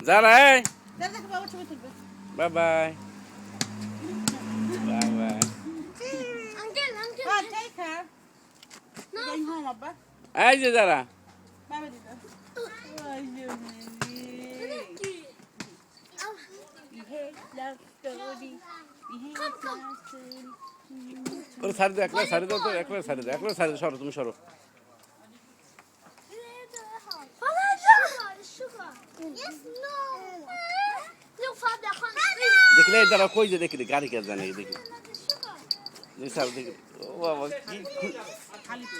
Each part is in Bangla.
Zara, hey. Bye bye. Bye bye. Uncle. Oh, take her. No. Going home, Abba. Hey, Zara. Bye, Dita. Oh, you baby. Behave love story. Behave love story. ওর সারি দাও, একলা সারি দাও তো, একলা সারি দাও, একলা সারি দাও, সরো তুমি সরো। Sugar. Yes, no. Look, Father, I can't sleep. দেখলে এই দাঁড়া কই যে দেখি গাড়ি কে জানে দেখি Sugar. এই স্যার দেখি ও বাবা কি খালি তো।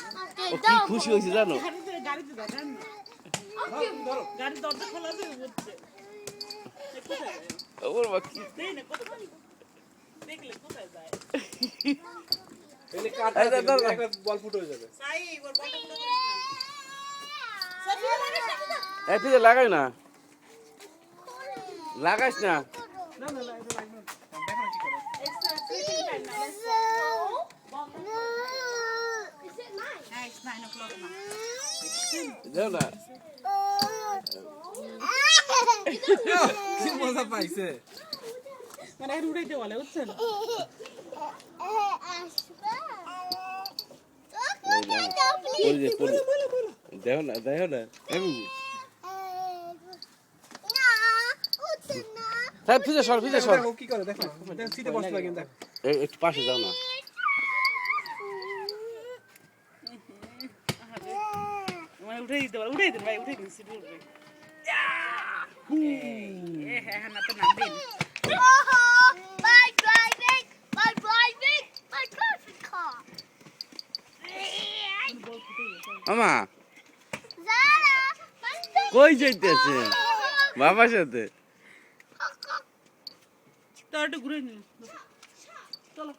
ও কি খুশি হয়েছে জানো গাড়িতে দাও না। গাড়ি দরজা খোলা আছে বলছে। কোথায় যায়? ওর বাবা কি দেই না কোথায়? দেখলে কোথায় যায়? এলে কাট এই দাও, দাও। একটা বল ফুট হয়ে যাবে। সাই ওর বলটা খুলে করিস না। সাফিয়া লাগাস না। এই পিছে লাগাই না লাগাইস না না না না এটা লাগবে না। দেখো না কি করে। Extra sleeping time now. Let's go. Is it mine? Hey, it's 9 o'clock now. যাও না কি মজা পাইছে। মানে আর উড়াইতে বলে বুঝছেন? ওই যে দেখো না এই তাই পিছে সর দেখো কি করে দেখো। দেখো সিটে বসতে লাগে দেখো। এই একটু পাশে যাও না মানে উঠাই দিতে পারে উঠাই দেন ভাই উঠাই দিন সিট উঠবে হ্যাঁ না তো নামবেন My driving car. মামা Zara, কই যাইতেছে বাবার সাথে তার একটু ঘুরে নিন চলো